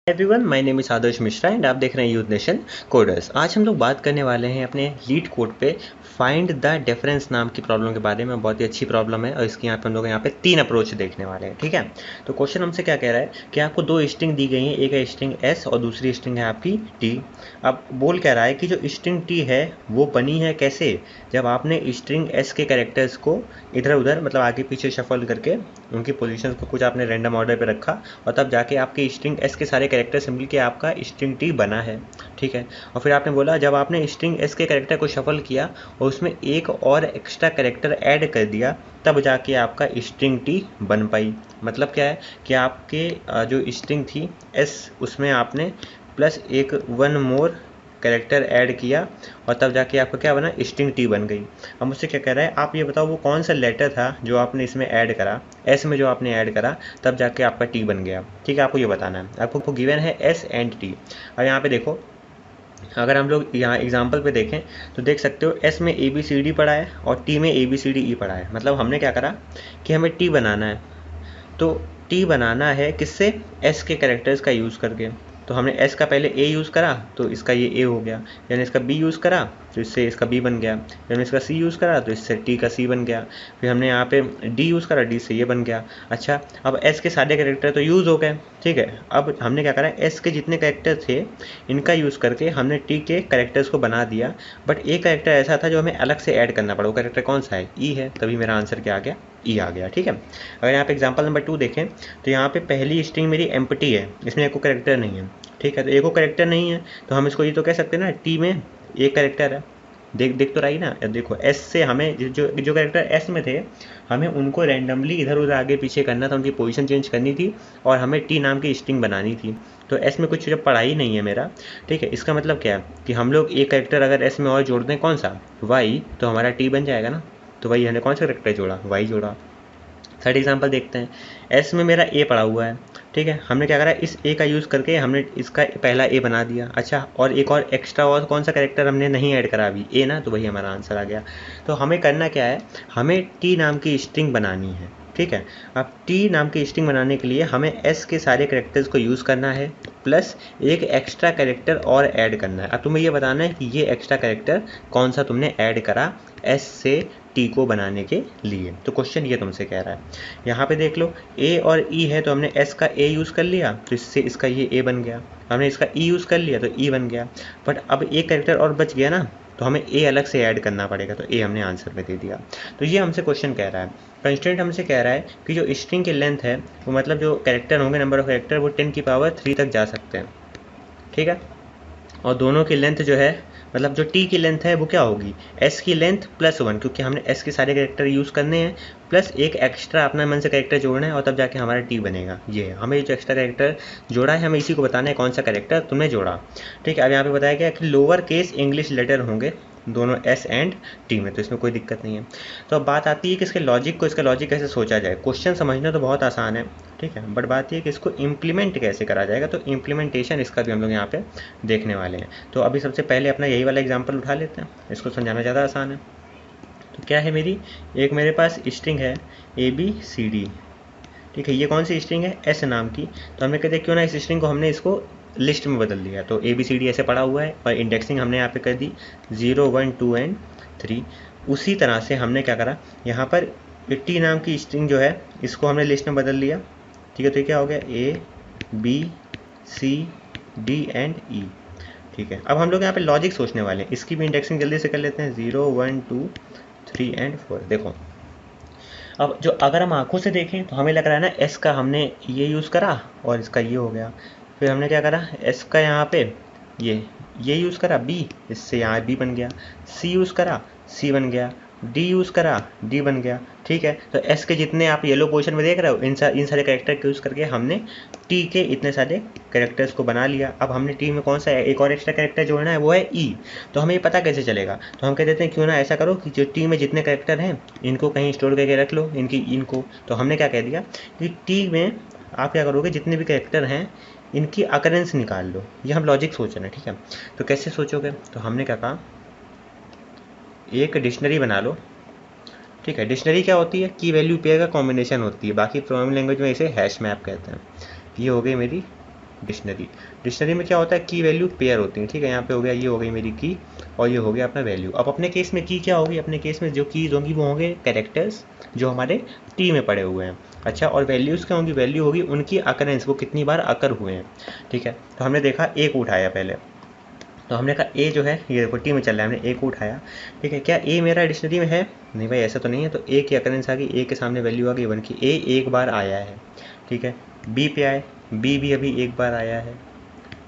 Everyone, my name is Adarsh Mishra and आप देख रहे हैं यूथ नेशन कोडर्स। आज हम लोग बात करने वाले हैं अपने लीड कोड पे फाइंड द डिफरेंस नाम की प्रॉब्लम के बारे में। बहुत ही अच्छी प्रॉब्लम है और इसकी यहाँ पे हम लोग यहाँ पे 3 अप्रोच देखने वाले हैं। ठीक है, तो क्वेश्चन हमसे क्या कह रहा है कि आपको 2 स्ट्रिंग दी गई हैं, एक है स्ट्रिंग एस और दूसरी स्ट्रिंग है आपकी टी। अब बोल कह रहा है कि जो स्ट्रिंग टी है वो बनी है कैसे, जब आपने स्ट्रिंग एस के कैरेक्टर्स को इधर उधर मतलब आगे पीछे शफल करके उनकी पोजीशन को कुछ आपने रैंडम ऑर्डर पे रखा और तब जाके आपके स्ट्रिंग एस के सारे कैरेक्टर से मिल के आपका स्ट्रिंग टी बना है। ठीक है, और फिर आपने बोला जब आपने स्ट्रिंग एस के कैरेक्टर को शफल किया और उसमें एक और एक्स्ट्रा कैरेक्टर ऐड कर दिया तब जाके आपका स्ट्रिंग टी बन पाई। मतलब क्या है कि आपके जो स्ट्रिंग थी एस उसमें आपने प्लस एक वन मोर कैरेक्टर ऐड किया और तब जाके आपका क्या बना, स्ट्रिंग टी बन गई। अब मुझसे क्या कह रहा है, आप ये बताओ वो कौन सा लेटर था जो आपने इसमें ऐड करा, एस में जो आपने ऐड करा तब जाके आपका टी बन गया। ठीक है, आपको ये बताना है। आपको गिवन है एस एंड टी। अब यहाँ पे देखो, अगर हम लोग यहाँ एग्जाम्पल पे देखें तो देख सकते हो एस में ए बी सी डी पढ़ा है और टी में ए बी सी डी ई पढ़ा है। मतलब हमने क्या करा कि हमें टी बनाना है, तो टी बनाना है किससे, एस के कैरेक्टर्स का यूज़ करके। तो हमने एस का पहले ए यूज़ करा तो इसका ये ए हो गया, यानी इसका बी यूज़ करा तो इससे इसका बी बन गया, यानी इसका सी यूज़ करा तो इससे टी का सी बन गया। फिर हमने यहाँ पे डी यूज़ करा, डी से ये बन गया। अच्छा, अब एस के सारे कैरेक्टर तो यूज़ हो गए। ठीक है, अब हमने क्या करा, एस के जितने कैरेक्टर थे इनका यूज़ करके हमने टी के कैरेक्टर्स को बना दिया। बट एक कैरेक्टर ऐसा था जो हमें अलग से ऐड करना पड़ा। वो कैरेक्टर कौन सा है, ई है, तभी मेरा आंसर क्या आ गया, ई आ गया। ठीक है, अगर यहाँ पे एग्जांपल नंबर 2 देखें तो यहाँ पे पहली स्ट्रिंग मेरी एम्प्टी है, इसमें एको कैरेक्टर नहीं है। ठीक है, तो एको कैरेक्टर नहीं है तो हम इसको ये तो कह सकते हैं ना, टी में एक कैरेक्टर है। देख तो रही ना, देखो एस से हमें जो जो कैरेक्टर एस में थे हमें उनको रैंडमली इधर उधर आगे पीछे करना था, उनकी पोजीशन चेंज करनी थी और हमें टी नाम की स्ट्रिंग बनानी थी। तो एस में कुछ जब पढ़ा ही नहीं है मेरा। ठीक है, इसका मतलब क्या है कि हम लोग एक कैरेक्टर अगर एस में और जोड़ दें, कौन सा, वाई, तो हमारा टी बन जाएगा ना। तो वही हमने कौन सा कैरेक्टर जोड़ा, वाई जोड़ा। थर्ड एग्जांपल देखते हैं, एस में मेरा ए पड़ा हुआ है। ठीक है, हमने क्या करा, इस ए का यूज़ करके हमने इसका पहला ए बना दिया। अच्छा, और एक और एक्स्ट्रा और कौन सा कैरेक्टर हमने नहीं ऐड करा अभी, ए ना, तो वही हमारा आंसर आ गया। तो हमें करना क्या है, हमें टी नाम की स्ट्रिंग बनानी है। ठीक है, अब टी नाम की स्ट्रिंग बनाने के लिए हमें एस के सारे कैरेक्टर्स को यूज़ करना है प्लस एक एक्स्ट्रा कैरेक्टर और ऐड करना है। अब तुम्हें ये बताना है कि ये एक्स्ट्रा कैरेक्टर कौन सा तुमने ऐड करा एस से टी को बनाने के लिए। तो क्वेश्चन ये तुमसे कह रहा है, यहाँ पे देख लो ए और ई है तो हमने एस का ए यूज़ कर लिया तो इससे इसका ये ए बन गया। हमने इसका ई यूज़ कर लिया तो ई बन गया। बट अब एक कैरेक्टर और बच गया ना, तो हमें ए अलग से ऐड करना पड़ेगा, तो ए हमने आंसर में दे दिया। तो ये हमसे क्वेश्चन कह रहा है, कंस्टेंट हमसे कह रहा है कि जो स्ट्रिंग की लेंथ है वो मतलब जो कैरेक्टर होंगे, नंबर ऑफ कैरेक्टर, वो 10 की पावर 3 तक जा सकते हैं। ठीक है, और दोनों की लेंथ जो है मतलब जो टी की लेंथ है वो क्या होगी, एस की लेंथ प्लस 1, क्योंकि हमने एस के सारे कैरेक्टर यूज़ करने हैं प्लस एक एक्स्ट्रा अपना मन से कैरेक्टर जोड़ना है और तब जाके हमारा टी बनेगा। ये हमें जो एक्स्ट्रा कैरेक्टर जोड़ा है हमें इसी को बताना है कौन सा कैरेक्टर तुमने जोड़ा। ठीक है, अब यहाँ पे बताया गया कि लोअर केस इंग्लिश लेटर होंगे दोनों एस एंड टी में, तो इसमें कोई दिक्कत नहीं है। तो अब बात आती है कि इसके लॉजिक को, इसका लॉजिक कैसे सोचा जाए। क्वेश्चन समझना तो बहुत आसान है, ठीक है, बट बात ये कि इसको इम्प्लीमेंट कैसे करा जाएगा, तो इम्प्लीमेंटेशन इसका भी हम लोग यहाँ पे देखने वाले हैं। तो अभी सबसे पहले अपना यही वाला एग्जाम्पल उठा लेते हैं, इसको समझाना ज़्यादा आसान है। तो क्या है मेरी, एक मेरे पास स्ट्रिंग है ए बी सी डी। ठीक है, ये कौन सी स्ट्रिंग है, एस नाम की। तो हमने कहते क्यों ना इस स्ट्रिंग को हमने इसको लिस्ट में बदल दिया। तो ए बी सी डी ऐसे पड़ा हुआ है और इंडेक्सिंग हमने यहाँ पे कर दी 0 1 2 एंड 3। उसी तरह से हमने क्या करा, यहाँ पर टी नाम की स्ट्रिंग जो है इसको हमने लिस्ट में बदल लिया। ठीक है, तो ये क्या हो गया, A B C D and E. ठीक है, अब हम लोग यहाँ पे लॉजिक सोचने वाले हैं, इसकी भी इंडेक्सिंग जल्दी से कर लेते हैं, 0 1 2 3 एंड 4। देखो अब जो अगर हम आंखों से देखें तो हमें लग रहा है ना, एस का हमने ये यूज़ करा और इसका ये हो गया। फिर हमने क्या करा, एस का यहाँ पे ये यूज़ करा बी, इससे यहाँ बी बन गया। सी यूज़ करा, सी बन गया। डी यूज़ करा, डी बन गया। ठीक है, तो एस के जितने आप येलो पोर्शन में देख रहे हो इन सारे कैरेक्टर के यूज़ करके हमने टी के इतने सारे कैरेक्टर्स को बना लिया। अब हमने टी में कौन सा एक और एक्स्ट्रा कैरेक्टर जोड़ना है, वो है ई। तो हमें ये पता कैसे चलेगा, तो हम कह देते हैं क्यों ना ऐसा करो कि जो टी में जितने कैरेक्टर हैं इनको कहीं स्टोर करके रख लो, इनको। तो हमने क्या कह दिया कि टी में आप क्या करोगे, जितने भी कैरेक्टर हैं इनकी अकरेंस निकाल लो। ये हम लॉजिक सोच रहे हैं। ठीक है, तो कैसे सोचोगे, तो हमने क्या कहा, एक डिक्शनरी बना लो। ठीक है, डिक्शनरी क्या होती है, की वैल्यू पेयर का कॉम्बिनेशन होती है, बाकी प्रोग्रामिंग लैंग्वेज में इसे हैश मैप कहते हैं। ये हो गई मेरी डिक्शनरी। डिक्शनरी में क्या होता है, की वैल्यू पेयर होती है, ठीक है। यहाँ पे हो गया, ये हो गई मेरी की और ये हो गया अपना वैल्यू। अब अपने केस में की क्या होगी, अपने केस में जो कीज़ होंगी वो होंगे कैरेक्टर्स जो हमारे टी में पड़े हुए हैं। अच्छा, और वैल्यूज़ क्या होंगी, वैल्यू होगी उनकी अकरेंस, वो कितनी बार अकर हुए हैं, ठीक है। तो हमने देखा ए को उठाया पहले, तो हमने कहा ए जो है ये देखो टी में चल रहा है, हमने ए को उठाया, ठीक है। क्या ए मेरा डिक्शनरी में है, नहीं भाई ऐसा तो नहीं है। तो ए की अकरेंस आ गई, ए के सामने वैल्यू आ गई 1 की, ए एक बार आया है, ठीक है। बी पे आए, बी भी अभी एक बार आया है,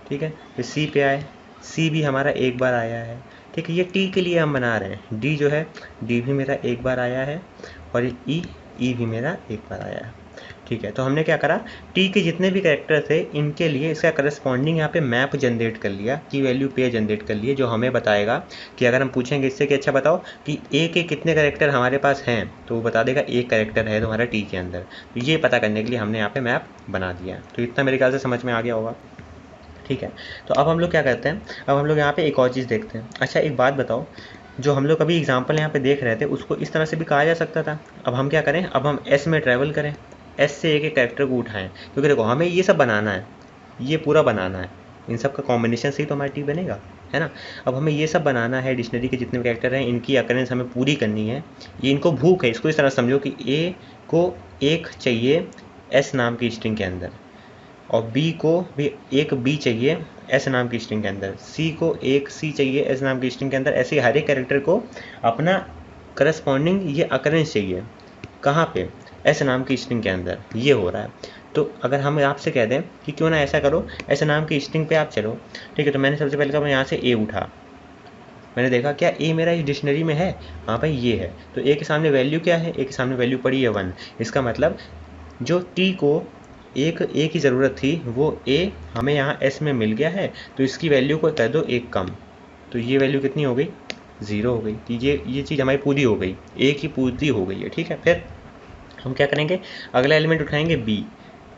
ठीक है। फिर सी पे आए, सी भी हमारा एक बार आया है, ठीक है। ये टी के लिए हम बना रहे हैं। डी जो है, डी भी मेरा एक बार आया है, और ई, ई भी मेरा एक बार आया है, ठीक है। तो हमने क्या करा, टी के जितने भी कैरेक्टर थे इनके लिए इसका करस्पॉन्डिंग यहाँ पे मैप जनरेट कर लिया, की वैल्यू पेयर जनरेट कर लिए, जो हमें बताएगा कि अगर हम पूछेंगे इससे कि अच्छा बताओ कि ए के कितने कैरेक्टर हमारे पास हैं, तो वो बता देगा एक कैरेक्टर है तुम्हारा टी के अंदर। तो ये पता करने के लिए हमने यहाँ पे मैप बना दिया है। तो इतना मेरे ख्याल से समझ में आ गया होगा, ठीक है। तो अब हम लोग क्या करते हैं, अब हम लोग यहाँ पे एक और चीज़ देखते हैं। अच्छा एक बात बताओ, जो हम लोग अभी एग्जाम्पल यहाँ पे देख रहे थे उसको इस तरह से भी कहा जा सकता था। अब हम क्या करें, अब हम एस में ट्रैवल करें, एस से एक कैरेक्टर को उठाएं, क्योंकि देखो हमें ये सब बनाना है, ये पूरा बनाना है, इन सब का कॉम्बिनेशन से ही तो हमारा टी बनेगा, है ना। अब हमें ये सब बनाना है, डिक्शनरी के जितने भी कैरेक्टर हैं इनकी अकरेंस हमें पूरी करनी है। ये इनको भूख है, इसको इस तरह समझो कि ए को एक चाहिए एस नाम की स्ट्रिंग के अंदर, और बी को भी एक बी चाहिए एस नाम की स्ट्रिंग के अंदर, सी को एक सी चाहिए एस नाम की स्ट्रिंग के अंदर। ऐसे हर एक कैरेक्टर को अपना करस्पॉन्डिंग ये अकरेंस चाहिए, कहाँ पे, एस नाम की स्ट्रिंग के अंदर। ये हो रहा है। तो अगर हम आपसे कह दें कि क्यों ना ऐसा करो, एस नाम की स्ट्रिंग पे आप चलो, ठीक है। तो मैंने सबसे पहले कहा मैं यहाँ से ए उठा, मैंने देखा क्या ए मेरा इस डिक्शनरी में है, हाँ भाई ये है। तो ए के सामने वैल्यू क्या है, ए के सामने वैल्यू पड़ी है 1। इसका मतलब जो टी को एक ए की ज़रूरत थी वो ए हमें यहाँ एस में मिल गया है, तो इसकी वैल्यू को कर दो एक कम, तो ये वैल्यू कितनी हो गई, 0 हो गई। तो ये चीज़ हमारी पूरी हो गई, ए की पूर्ति हो गई है, ठीक है। फिर हम क्या करेंगे, अगला एलिमेंट उठाएंगे बी।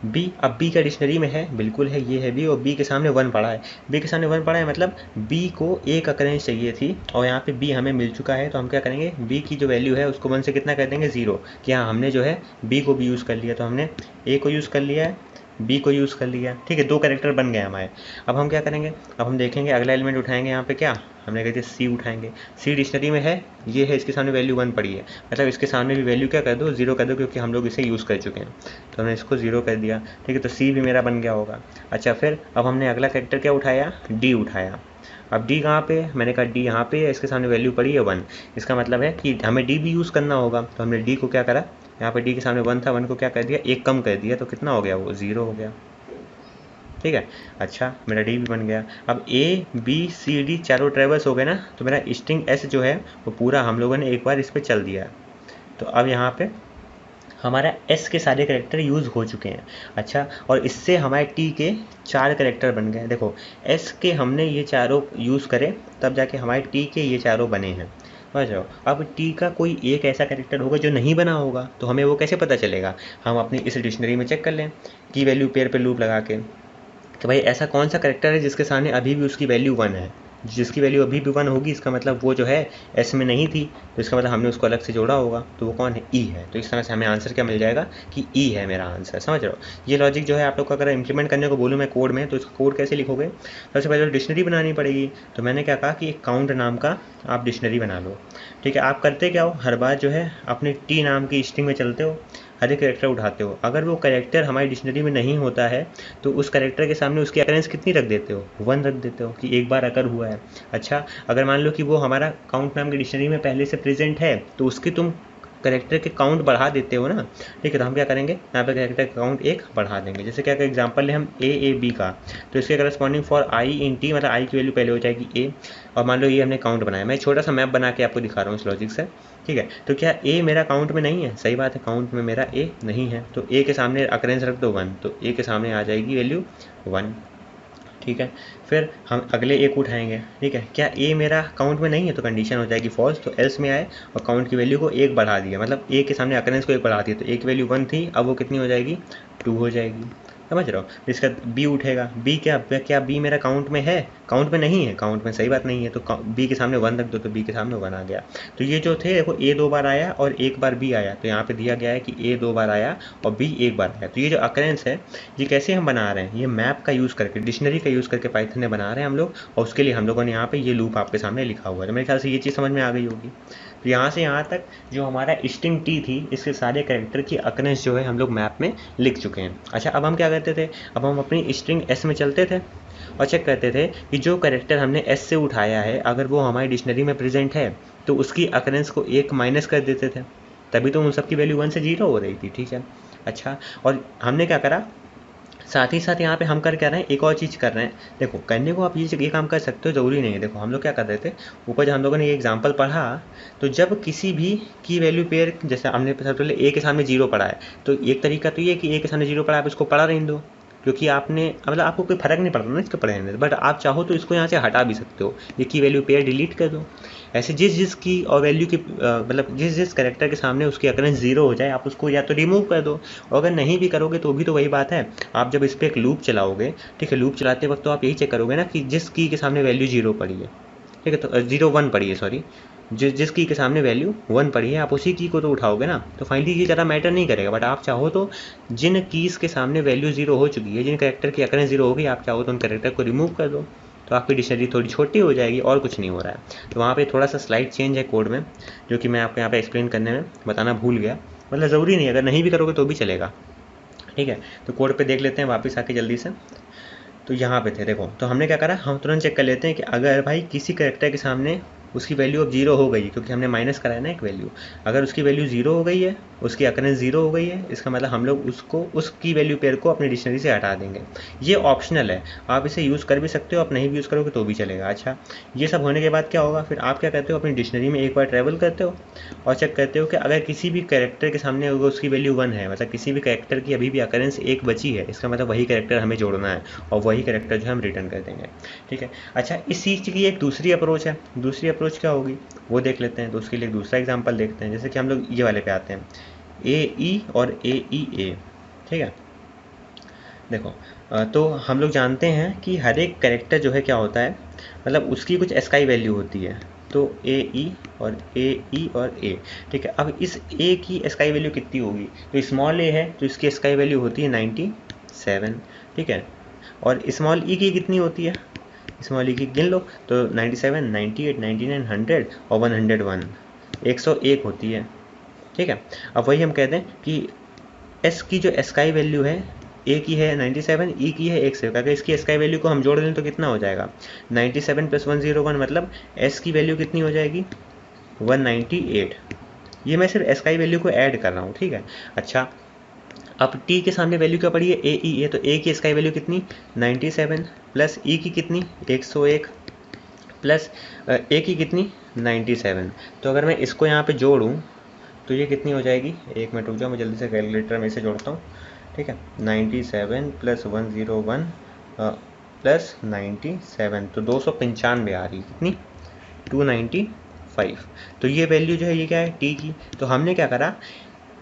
बी, अब बी का डिक्शनरी में है, बिल्कुल है, ये है बी, और बी के सामने 1 पड़ा है। बी के सामने 1 पड़ा है मतलब बी को एक अकरेंस चाहिए थी, और यहाँ पे बी हमें मिल चुका है। तो हम क्या करेंगे, बी की जो वैल्यू है उसको 1 से कितना कर देंगे, 0, कि हाँ हमने जो है बी को भी यूज़ कर लिया। तो हमने ए को यूज़ कर लिया है, बी को यूज़ कर लिया, ठीक है। 2 कैरेक्टर बन गए हमारे। अब हम क्या करेंगे, अब हम देखेंगे अगला एलिमेंट उठाएंगे, यहाँ पे क्या हमने कहते सी उठाएंगे। सी डिक्शनरी में है, ये है, इसके सामने वैल्यू 1 पड़ी है, मतलब इसके सामने भी वैल्यू क्या कर दो, 0 कर दो, क्योंकि हम लोग इसे यूज़ कर चुके हैं। तो हमने इसको 0 कर दिया, ठीक है। तो सी भी मेरा बन गया होगा। अच्छा फिर अब हमने अगला कैरेक्टर क्या उठाया, डी उठाया। अब डी कहाँ पे, मैंने कहा डी यहाँ पे है, इसके सामने वैल्यू पड़ी है 1। इसका मतलब है कि हमें डी भी यूज़ करना होगा। तो हमने डी को क्या करा, यहाँ पे डी के सामने 1 था, 1 को क्या कर दिया, एक कम कर दिया, तो कितना हो गया, वो 0 हो गया, ठीक है। अच्छा मेरा डी भी बन गया। अब ए बी सी डी चारों ट्रेवल्स हो गए ना, तो मेरा स्ट्रिंग एस जो है वो पूरा हम लोगों ने एक बार इस पर चल दिया। तो अब यहाँ पे हमारा एस के सारे कैरेक्टर यूज़ हो चुके हैं। अच्छा, और इससे हमारे टी के 4 कैरेक्टर बन गए। देखो एस के हमने ये चारों यूज़ करे, तब जाके हमारे टी के ये चारों बने हैं, समझ रहे हो। अब टी का कोई एक ऐसा कैरेक्टर होगा जो नहीं बना होगा, तो हमें वो कैसे पता चलेगा, हम अपनी इस डिक्शनरी में चेक कर लें की वैल्यू पेयर पे लूप लगा के, कि भाई ऐसा कौन सा कैरेक्टर है जिसके सामने अभी भी उसकी वैल्यू 1 है। जिसकी वैल्यू अभी भी 1 होगी, इसका मतलब वो जो है एस में नहीं थी, तो इसका मतलब हमने उसको अलग से जोड़ा होगा, तो वो कौन है, ई है। तो इस तरह से हमें आंसर क्या मिल जाएगा कि ई है मेरा आंसर, समझ रहे हो। ये लॉजिक जो है आप लोग को अगर इंप्लीमेंट करने को बोलूँ मैं कोड में, तो इसका कोड कैसे लिखोगे, सबसे पहले डिक्शनरी बनानी पड़ेगी। तो मैंने क्या कहा कि एक काउंट नाम का आप डिक्शनरी बना लो, ठीक है। आप करते क्या हो, हर बार जो है अपने टी नाम की स्ट्रिंग में चलते हो, हर एक कैरेक्टर उठाते हो। अगर वो कैरेक्टर हमारी डिक्शनरी में नहीं होता है तो उस कैरेक्टर के सामने उसकी अकरेंस कितनी रख देते हो, 1 रख देते हो, कि एक बार अकर हुआ है। अच्छा, अगर मान लो कि वो हमारा काउंट नाम की डिक्शनरी में पहले से प्रेजेंट है, तो उसकी तुम कैरेक्टर के काउंट बढ़ा देते हो ना, ठीक है। तो हम क्या करेंगे, यहाँ पे कैरेक्टर का काउंट 1 बढ़ा देंगे। जैसे क्या एग्जांपल है हम ए बी का, तो इसके corresponding for I in T, मतलब आई की वैल्यू पहले हो जाएगी ए, और मान लो ये हमने काउंट बनाया, मैं छोटा सा मैप बना के आपको दिखा रहा हूँ इस लॉजिक से, ठीक है। तो क्या ए मेरा काउंट में नहीं है, सही बात है, काउंट में मेरा ए नहीं है, तो ए के सामने अकरेंस रख दो 1, तो ए के सामने आ जाएगी वैल्यू 1, ठीक है। फिर हम अगले एक उठाएंगे, ठीक है। क्या ए मेरा काउंट में नहीं है, तो कंडीशन हो जाएगी फॉल्स, तो एल्स में आए और काउंट की वैल्यू को 1 बढ़ा दिया, मतलब ए के सामने अकरेंस को 1 बढ़ा दिया, तो ए की वैल्यू 1 थी, अब वो कितनी हो जाएगी, 2 हो जाएगी, समझ रहे हो। इसका बी उठेगा, बी क्या बी मेरा काउंट में है, काउंट में नहीं है, काउंट में सही बात नहीं है, तो बी के सामने 1 रख दो तो बी के सामने 1 आ गया। तो ये जो थे देखो ए 2 बार आया और 1 बार बी आया, तो यहाँ पे दिया गया है कि ए 2 बार आया और बी 1 बार आया। तो ये जो अकरेंस है ये कैसे हम बना रहे हैं, ये मैप का यूज़ करके, डिक्शनरी का यूज़ करके पाइथन में बना रहे हैं हम लोग, और उसके लिए हम लोगों ने यहाँ पे ये लूप आपके सामने लिखा हुआ है। तो मेरे ख्याल से ये चीज़ समझ में आ गई होगी। तो यहाँ से यहाँ तक जो हमारा स्ट्रिंग टी थी, इसके सारे कैरेक्टर की अकरेंस जो है हम लोग मैप में लिख चुके हैं। अच्छा, अब हम क्या करते थे, अब हम अपनी स्ट्रिंग एस में चलते थे और चेक करते थे कि जो कैरेक्टर हमने एस से उठाया है अगर वो हमारी डिक्शनरी में प्रेजेंट है तो उसकी अकरेंस को 1 माइनस कर देते थे, तभी तो उन सब की वैल्यू 1 से 0 हो रही थी। ठीक है, अच्छा, और हमने क्या करा, साथ ही साथ यहाँ पे हम कर क्या रहे हैं, एक और चीज़ कर रहे हैं। देखो करने को आप ये काम कर सकते हो, ज़रूरी नहीं है। देखो हम लोग क्या कर रहे थे, ऊपर जब हम लोगों ने ये एग्जांपल पढ़ा, तो जब किसी भी की वैल्यू पेयर, जैसे हमने सबसे पहले ए के सामने 0 पढ़ा है, तो एक तरीका तो ये कि ए के सामने 0 पढ़ा है, आप इसको पढ़ा रहने दो, क्योंकि आपने मतलब आपको कोई फर्क नहीं पड़ता ना इसको पढ़ने में, बट आप चाहो तो इसको यहाँ से हटा भी सकते हो, ये की वैल्यू पेयर डिलीट कर दो। ऐसे जिस की और वैल्यू की मतलब जिस कैरेक्टर के सामने उसकी अकरेंस 0 हो जाए आप उसको या तो रिमूव कर दो, और अगर नहीं भी करोगे तो भी तो वही बात है, आप जब इस पर एक लूप चलाओगे, ठीक है, लूप चलाते वक्त तो आप यही चेक करोगे ना कि जिस की के सामने वैल्यू 0 पड़ी है, ठीक है, तो 0 1 पड़ी है, सॉरी, जिस की के सामने वैल्यू 1 पड़ी है आप उसी की को तो उठाओगे ना, तो फाइनली ये ज़्यादा मैटर नहीं करेगा। बट आप चाहो तो जिन कीज़ के सामने वैल्यू 0 हो चुकी है, जिन कैरेक्टर की अकरेंस 0 हो गई, आप चाहो तो उन कैरेक्टर को रिमूव कर दो, तो आपकी डिक्शनरी थोड़ी छोटी हो जाएगी और कुछ नहीं हो रहा है। तो वहाँ पे थोड़ा सा स्लाइड चेंज है कोड में, जो कि मैं आपको यहाँ पे एक्सप्लेन करने में बताना भूल गया, मतलब ज़रूरी नहीं, अगर नहीं भी करोगे तो भी चलेगा। ठीक है, तो कोड पे देख लेते हैं वापस आके जल्दी से। तो यहाँ पे थे देखो, तो हमने क्या करा, हम तुरंत चेक कर लेते हैं कि अगर भाई किसी कैरेक्टर के सामने उसकी वैल्यू अब 0 हो गई है, क्योंकि हमने माइनस करा है ना एक वैल्यू, अगर उसकी वैल्यू 0 हो गई है, उसकी अकरेंस 0 हो गई है, इसका मतलब हम लोग उसको उसकी वैल्यू पेयर को अपनी डिक्शनरी से हटा देंगे। ये ऑप्शनल है, आप इसे यूज़ कर भी सकते हो, आप नहीं भी यूज़ करोगे तो भी चलेगा। अच्छा, ये सब होने के बाद क्या होगा, फिर आप क्या करते हो, अपनी डिक्शनरी में एक बार ट्रैवल करते हो और चेक करते हो कि अगर किसी भी कैरेक्टर के सामने उसकी वैल्यू 1 है, मतलब किसी भी कैरेक्टर की अभी भी अकरेंस 1 बची है, इसका मतलब वही कैरेक्टर हमें जोड़ना है और वही कैरेक्टर जो हम रिटर्न कर देंगे। ठीक है, अच्छा, इस चीज़ की एक दूसरी अप्रोच है, दूसरी अप्रोच क्या होगी वो देख लेते हैं। तो उसके लिए दूसरा एग्जांपल देखते हैं, जैसे कि हम लोग ये वाले पे आते हैं, ए ई और ए ई ए। ठीक है, देखो तो हम लोग जानते हैं कि हर एक कैरेक्टर जो है क्या होता है, मतलब उसकी कुछ एस्काई वैल्यू होती है, तो ए ई और ए ई और ए। ठीक है, अब इस ए की एस्काई वैल्यू कितनी होगी, तो स्मॉल ए है तो इसकी एस्काई वैल्यू होती है 97। ठीक है, और स्मॉल ई की कितनी होती है, स्मॉल ई की गिन लो, तो 97, 98, 99, 100 और 101, 101 होती है। ठीक है, अब वही हम कहते हैं कि एस की जो एस्काई वैल्यू है, ए की है 97, ई की है 100, अगर इसकी एस्काई वैल्यू को हम जोड़ दें तो कितना हो जाएगा, 97 + 101, मतलब एस की वैल्यू कितनी हो जाएगी, 198। ये मैं सिर्फ एस्काई वैल्यू को ऐड कर रहा हूँ। ठीक है, अच्छा, अब टी के सामने वैल्यू क्या पड़ी है, ए ई ए, तो ए की स्काई वैल्यू कितनी 97 प्लस ई की कितनी 101 प्लस ए की कितनी 97। तो अगर मैं इसको यहाँ पे जोड़ूँ तो ये कितनी हो जाएगी, एक मिनट रुक जाओ, मैं जल्दी से कैलकुलेटर में से जोड़ता हूँ। ठीक है, 97 + 101 प्लस 97, तो 295 आ रही, कितनी 295। तो ये वैल्यू जो है ये क्या है, टी की। तो हमने क्या करा,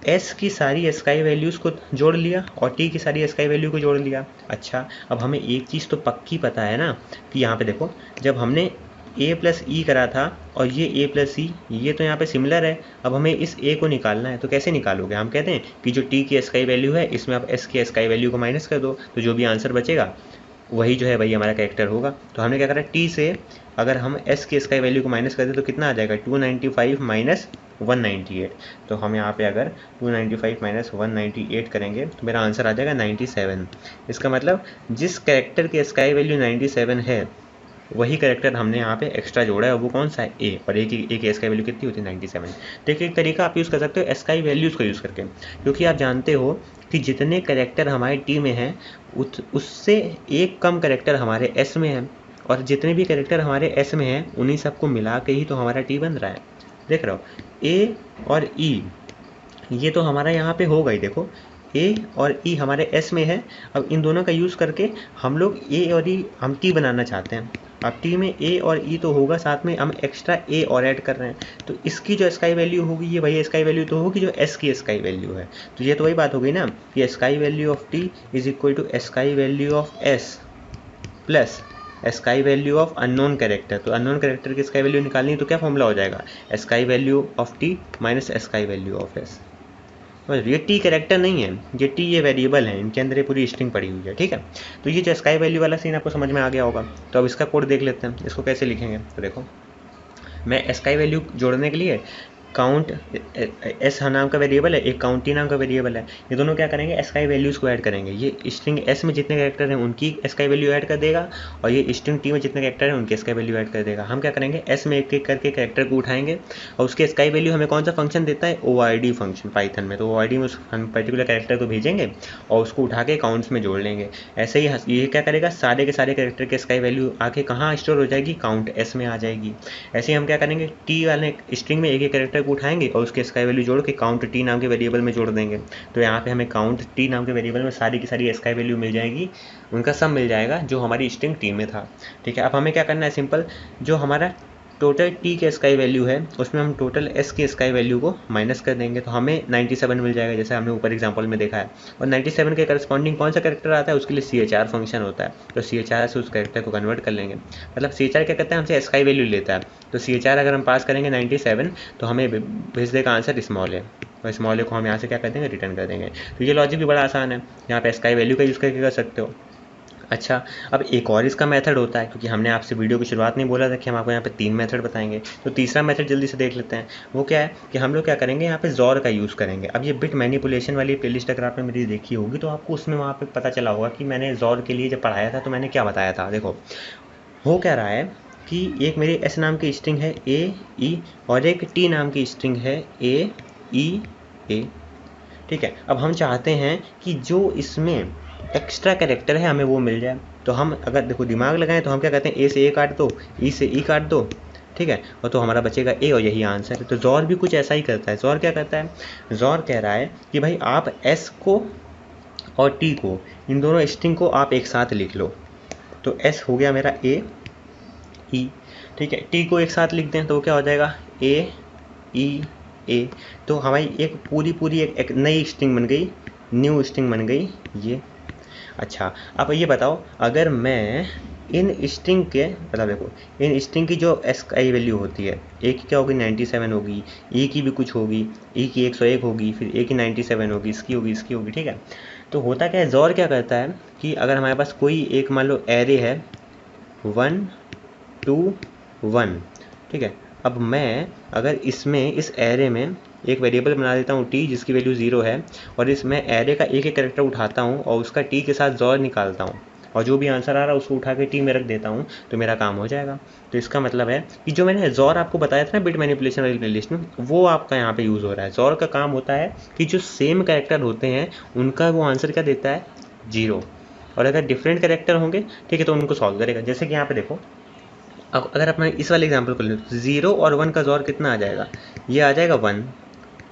एस की सारी एस्काई वैल्यूज़ को जोड़ लिया और टी की सारी एस्काई वैल्यू को जोड़ लिया। अच्छा, अब हमें एक चीज़ तो पक्की पता है ना कि यहाँ पे देखो, जब हमने a + e करा था और ये a + e, ये तो यहाँ पे सिमिलर है। अब हमें इस a को निकालना है, तो कैसे निकालोगे, हम कहते हैं कि जो t की एस्काई वैल्यू है इसमें आप s की एस्काई वैल्यू को माइनस कर दो, तो जो भी आंसर बचेगा वही जो है वही हमारा कैरेक्टर होगा। तो हमने क्या करा, t से अगर हम s की स्काई वैल्यू को माइनस कर दें तो कितना आ जाएगा, 295 माइनस 198। तो हम यहाँ पे अगर 295 माइनस 198 करेंगे तो मेरा आंसर आ जाएगा 97। इसका मतलब जिस कैरेक्टर की स्काई वैल्यू 97 है वही कैरेक्टर हमने यहाँ पे एक्स्ट्रा जोड़ा है, वो कौन सा है, ए, और ए की स्काई वैल्यू कितनी होती है 97। देखिए, एक तरीका आप यूज़ कर सकते हो स्काई वैल्यूज़ को यूज़ करके, क्योंकि आप जानते हो कि जितने कैरेक्टर हमारी टी में हैं उससे एक कम कैरेक्टर हमारे एस में है, और जितने भी कैरेक्टर हमारे एस में हैं उन्हीं सबको मिला के ही तो हमारा टी बन रहा है। देख रहे हो, ए और ई ये तो हमारा यहाँ पे हो गई, देखो ए और ई हमारे एस में है। अब इन दोनों का यूज़ करके हम लोग ए और ई हम टी बनाना चाहते हैं। अब टी में ए और ई तो होगा, साथ में हम एक्स्ट्रा ए और ऐड कर रहे हैं, तो इसकी जो स्काई वैल्यू होगी ये वही स्काई वैल्यू तो होगी जो एस की स्काई वैल्यू है। तो ये तो वही बात हो गई ना कि ASCII value of T is equal to ASCII value of S plus ASCII value of unknown character, तो अननोन कैरेक्टर की स्काई वैल्यू निकालनी है तो क्या फॉर्मूला हो जाएगा, ASCII value of T minus ASCII value of S. ये T character नहीं है, ये टी ये वेरिएबल है, इनके अंदर ये पूरी स्ट्रिंग पड़ी हुई है, ठीक है। तो ये जो स्काई वैल्यू वाला सीन आपको समझ में आ गया होगा। तो अब इसका कोड देख लेते हैं, इसको कैसे लिखेंगे। तो देखो, मैं स्काई वैल्यू जोड़ने के लिए काउंट एस नाम का वेरिएबल है, एक काउंट टी नाम का वेरिएबल है, ये दोनों क्या करेंगे, स्काई वैल्यूज़ को ऐड करेंगे। ये स्ट्रिंग एस में जितने कैरेक्टर हैं उनकी स्काई वैल्यू ऐड कर देगा, और ये स्ट्रिंग टी में जितने कैरेक्टर हैं उनकी स्काई वैल्यू ऐड कर देगा। हम क्या करेंगे, एस में एक एक करके कैरेक्टर को उठाएंगे, और उसके स्काई वैल्यू हमें कौन सा फंक्शन देता है, OID फंक्शन पाइथन में। तो OID में उस हम पर्टिकुलर कैरेक्टर को भेजेंगे और उसको उठा के काउंट्स में जोड़ लेंगे। ऐसे ही ये क्या करेगा, सारे के सारे कैरेक्टर के स्काई वैल्यू आके कहाँ स्टोर हो जाएगी, काउंट एस में आ जाएगी। ऐसे ही हम क्या करेंगे, टी वाले स्ट्रिंग में एक एक कैरेक्टर को उठाएंगे और उसके स्काई वैल्यू जोड़ के काउंट टी नाम के वेरिएबल में जोड़ देंगे। तो यहाँ पे हमें काउंट टी नाम के वेरिएबल में सारी की सारी स्काई वैल्यू मिल जाएगी, उनका सब मिल जाएगा जो हमारी स्ट्रिंग टी में था, ठीक है। अब हमें क्या करना है, सिंपल, जो हमारा टोटल टी के स्काई वैल्यू है उसमें हम टोटल एस के स्काई वैल्यू को माइनस कर देंगे, तो हमें 97 मिल जाएगा, जैसे हमने ऊपर एग्जांपल में देखा है। और 97 के करस्पॉन्डिंग कौन सा कैरेक्टर आता है, उसके लिए CHR फंक्शन होता है, तो CHR से उस कैरेक्टर को कन्वर्ट कर लेंगे। मतलब CHR क्या करता है, हमसे स्काई वैल्यू लेता है, तो CHR अगर हम पास करेंगे 97 तो हमें भेज देगा आंसर स्मॉल है, और स्मॉल ए को हम यहाँ से क्या कर देंगे, रिटर्न कर देंगे। तो ये लॉजिक भी बड़ा आसान है, यहाँ पे स्काई वैल्यू का यूज़ करके कर सकते हो। अच्छा, अब एक और इसका मेथड होता है, क्योंकि हमने आपसे वीडियो की शुरुआत नहीं बोला था कि हम आपको यहाँ पे 3 मेथड बताएंगे, तो तीसरा मेथड जल्दी से देख लेते हैं। वो क्या है कि हम लोग क्या करेंगे, यहाँ पे जॉर का यूज़ करेंगे। अब ये बिट मैनिपुलेशन वाली प्लेलिस्ट अगर आपने मेरी देखी होगी तो आपको उसमें वहाँ पे पता चला होगा कि मैंने जॉर के लिए जब पढ़ाया था तो मैंने क्या बताया था। देखो, हो क्या रहा है कि एक मेरी एस नाम की स्ट्रिंग है AE, और एक टी नाम की स्ट्रिंग है AEA, ठीक है। अब हम चाहते हैं कि जो इसमें एक्स्ट्रा कैरेक्टर है हमें वो मिल जाए, तो हम अगर देखो दिमाग लगाएं तो हम क्या कहते हैं, ए से ए काट दो, ई से ई काट दो, ठीक है, और तो हमारा बचेगा ए, और यही आंसर है। तो जॉर भी कुछ ऐसा ही करता है। जॉर क्या करता है, जॉर कह रहा है कि भाई आप एस को और टी को, इन दोनों स्ट्रिंग को आप एक साथ लिख लो। तो एस हो गया मेरा AE, ठीक है, टी को एक साथ लिख दें तो क्या हो जाएगा, AEA। तो हमारी एक पूरी एक नई स्ट्रिंग बन गई, न्यू स्ट्रिंग बन गई ये। अच्छा, अब ये बताओ, अगर मैं इन स्ट्रिंग के, मतलब देखो, इन स्ट्रिंग की जो स्काई वैल्यू होती है, ए की क्या होगी, 97 होगी, ई की भी कुछ होगी, ई की 101 होगी, फिर ए की 97 होगी, इसकी होगी, ठीक है। तो होता क्या है, जॉर क्या करता है कि अगर हमारे पास कोई एक मान लो एरे है 1 2 1, ठीक है। अब मैं अगर इसमें इस एरे में एक वेरिएबल बना देता हूँ टी जिसकी वैल्यू 0 है, और इसमें एरे का एक एक कैरेक्टर उठाता हूँ और उसका टी के साथ जॉर निकालता हूँ, और जो भी आंसर आ रहा है उसको उठा के टी में रख देता हूँ, तो मेरा काम हो जाएगा। तो इसका मतलब है कि जो मैंने जॉर आपको बताया था ना बिट मैनिपुलेशन वाली प्लेलिस्ट में, वो आपका यहाँ पे यूज़ हो रहा है। जॉर का काम होता है कि जो सेम कैरेक्टर होते हैं उनका वो आंसर क्या देता है, 0, और अगर डिफरेंट कैरेक्टर होंगे, ठीक है, तो उनको सॉल्व करेगा। जैसे कि यहाँ पे देखो, अब अगर अपना इस वाले एग्जाम्पल को ले तो 0 और 1 का जॉर कितना आ जाएगा, ये आ जाएगा 1,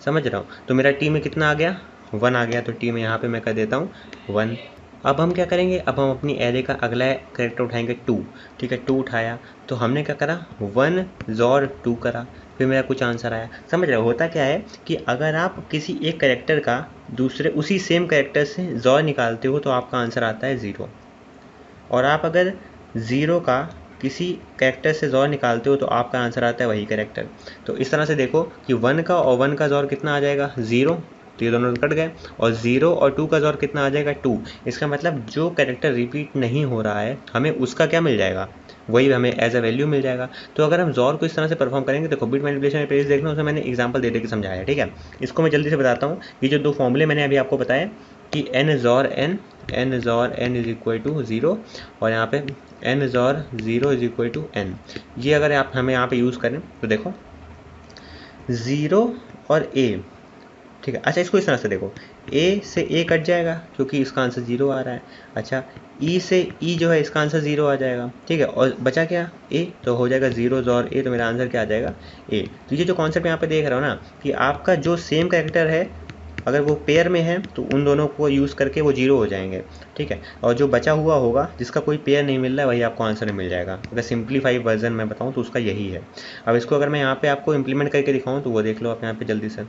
समझ रहा हूँ। तो मेरा टी में कितना आ गया, 1 आ गया, तो टी में यहाँ पे मैं कर देता हूँ 1। अब हम क्या करेंगे, अब हम अपनी एरे का अगला कैरेक्टर उठाएंगे 2, ठीक है, 2 उठाया, तो हमने क्या करा, 1 जॉर 2 करा, फिर मेरा कुछ आंसर आया। समझ रहे हो, होता क्या है कि अगर आप किसी एक कैरेक्टर का दूसरे उसी सेम कैरेक्टर से जॉर निकालते हो तो आपका आंसर आता है 0, और आप अगर 0 का किसी कैरेक्टर से जॉर निकालते हो तो आपका आंसर आता है वही कैरेक्टर। तो इस तरह से देखो कि 1 का और 1 का जॉर कितना आ जाएगा, 0, तो ये दोनों कट गए, और 0 और 2 का जॉर कितना आ जाएगा, 2। इसका मतलब जो कैरेक्टर रिपीट नहीं हो रहा है हमें उसका क्या मिल जाएगा, वही हमें एज अ वैल्यू मिल जाएगा। तो अगर हम जॉर को इस तरह से परफॉर्म करेंगे, देखो बिट मैनिपुलेशन में पेज देखना, उसमें मैंने एग्जांपल दे के समझाया है, ठीक है। इसको मैं जल्दी से बताता हूँ। ये जो 2 फॉर्मूले मैंने अभी आपको बताया कि n XOR n is equal to 0, और यहाँ पे n XOR 0 is equal to n, ये अगर आप हमें यहाँ पे यूज़ करें तो देखो 0 और a, ठीक है। अच्छा, इसको इस तरह से देखो, a से a कट जाएगा क्योंकि इसका आंसर 0 आ रहा है। अच्छा, e से e जो है इसका आंसर 0 आ जाएगा, ठीक है, और बचा क्या, a, तो हो जाएगा 0 और a, तो मेरा आंसर क्या आ जाएगा, a। तो ये जो कॉन्सेप्ट यहाँ पे देख रहा हो ना कि आपका जो सेम कैरेक्टर है अगर वो पेयर में है तो उन दोनों को यूज़ करके वो 0 हो जाएंगे, ठीक है, और जो बचा हुआ होगा जिसका कोई पेयर नहीं मिल रहा है वही आपको आंसर मिल जाएगा। अगर सिंप्लीफाई वर्जन में बताऊँ तो उसका यही है। अब इसको अगर मैं यहाँ पे आपको इंप्लीमेंट करके दिखाऊँ तो वो देख लो आप यहाँ पे जल्दी से।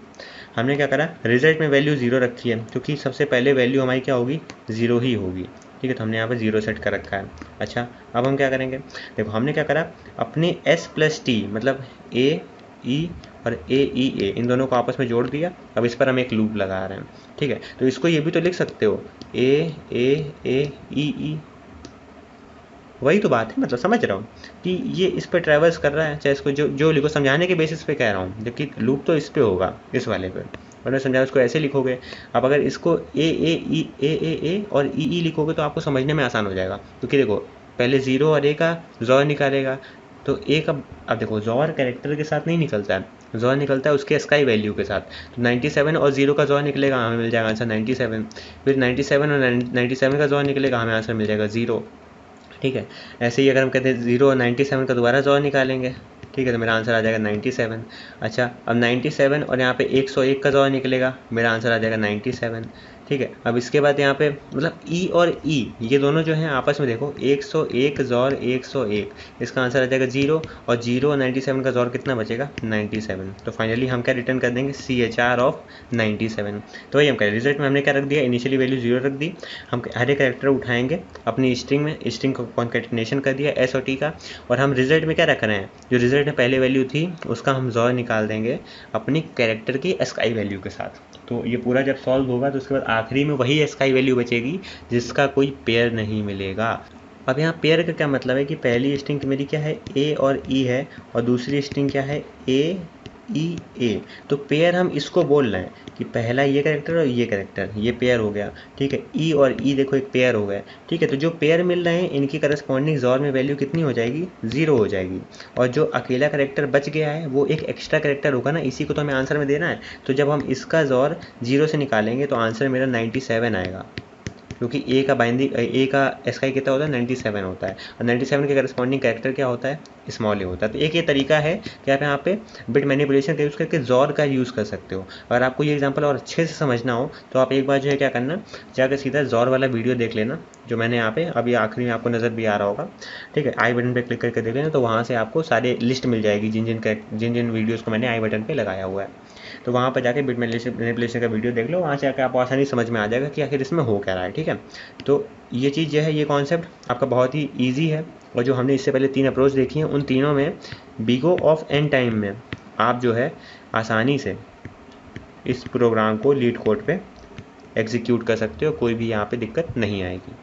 हमने क्या करा, रिजल्ट में वैल्यू 0 रखी है क्योंकि सबसे पहले वैल्यू हमारी क्या होगी, 0 ही होगी, ठीक है, तो हमने यहाँ पे 0 सेट कर रखा है। अच्छा, अब हम क्या करेंगे, देखो हमने क्या करा, अपने s प्लस टी मतलब a e और a e a इन दोनों को आपस में जोड़ दिया। अब इस पर हम एक लूप लगा रहे हैं। ठीक है, तो इसको ये भी तो लिख सकते हो a e, वही तो बात है, मतलब समझ रहा हूँ कि ये इस पर ट्रैवल्स कर रहा है, चाहे इसको जो जो लिखो, समझाने के बेसिस पे कह रहा हूँ, जबकि लूप तो इस पे होगा, इस वाले पे। मैंने समझा, उसको ऐसे लिखोगे। अब अगर इसको ए और ई लिखोगे तो आपको समझने में आसान हो जाएगा, क्योंकि देखो पहले 0 और a का जॉर निकालेगा, तो a का, अब देखो जॉर कैरेक्टर के साथ नहीं निकलता है, जॉर निकलता है उसके स्काई वैल्यू के साथ। तो 97 और 0 का जॉर निकलेगा, हमें मिल जाएगा आंसर 97। फिर 97 और 97 का जॉर निकलेगा, हमें आंसर मिल जाएगा 0। ठीक है, ऐसे ही अगर हम कहते हैं 0 और 97 का दोबारा जॉर निकालेंगे, ठीक है, तो मेरा आंसर आ जाएगा 97। अच्छा, अब 97 और यहाँ पे 101 का जॉर निकलेगा, मेरा आंसर आ जाएगा 97। ठीक है, अब इसके बाद यहाँ पे मतलब ई और ई ये दोनों जो हैं आपस में देखो 101 जॉर 101, इसका आंसर आ जाएगा 0, और 0 और 97 का जॉर कितना बचेगा 97। तो फाइनली हम क्या रिटर्न कर देंगे, CHR ऑफ 97। तो वही हम करें, रिजल्ट में हमने क्या रख दिया, इनिशियली वैल्यू 0 रख दी। हम हर एक कैरेक्टर उठाएंगे अपनी स्ट्रिंग में, स्ट्रिंग को कॉन्केटिनेशन कर दिया S और T का, और हम रिजल्ट में क्या रख रहे हैं, जो रिजल्ट में पहले वैल्यू थी उसका हम जॉर निकाल देंगे अपनी कैरेक्टर की स्काई वैल्यू के साथ। तो ये पूरा जब सॉल्व होगा तो उसके बाद आखिरी में वही स्काई वैल्यू बचेगी जिसका कोई पेयर नहीं मिलेगा। अब यहाँ पेयर का क्या मतलब है कि पहली स्ट्रिंग मेरी क्या है, A और E है, और दूसरी स्ट्रिंग क्या है, A E A। तो पेयर हम इसको बोल रहे हैं कि पहला ये कैरेक्टर और ये कैरेक्टर, ये पेयर हो गया। ठीक है, E और E देखो एक पेयर हो गया। ठीक है, तो जो पेयर मिल रहे हैं इनकी करस्पॉन्डिंग जॉर में वैल्यू कितनी हो जाएगी, 0 हो जाएगी। और जो अकेला कैरेक्टर बच गया है वो एक एक्स्ट्रा कैरेक्टर होगा ना, इसी को तो हमें आंसर में देना है। तो जब हम इसका जॉर 0 से निकालेंगे तो आंसर मेरा 97 आएगा, क्योंकि ए का बाइंडिंग, ए का स्काई कितना होता है 97 होता है, और 97 के करस्पॉन्डिंग कैरेक्टर क्या होता है, स्मॉल ए होता है। तो एक ये तरीका है कि आप यहाँ पे बिट मैनिपुलेशन का यूज़ करके जॉर का यूज़ कर सकते हो। अगर आपको ये एग्जांपल और अच्छे से समझना हो तो आप एक बार जो है क्या करना, जाकर सीधा जॉर वाला वीडियो देख लेना, जो मैंने यहाँ पे अभी आखिरी में आपको नज़र भी आ रहा होगा। ठीक है, आई बटन पर क्लिक करके देख लेना, तो वहाँ से आपको सारे लिस्ट मिल जाएगी जिन जिन वीडियोज़ को मैंने आई बटन पर लगाया हुआ है। तो वहाँ पर जाके बिट मैनिपुलेशन का वीडियो देख लो, वहाँ से आकर आपको आसानी समझ में आ जाएगा कि आखिर इसमें हो क्या रहा है। ठीक है, तो ये चीज़ जो है, ये कॉन्सेप्ट आपका बहुत ही ईजी है, और जो हमने इससे पहले 3 अप्रोच देखी हैं उन तीनों में बिगो ऑफ एन टाइम में आप जो है आसानी से इस प्रोग्राम को लीड कोड पे एग्जीक्यूट कर सकते हो, कोई भी यहाँ पे दिक्कत नहीं आएगी।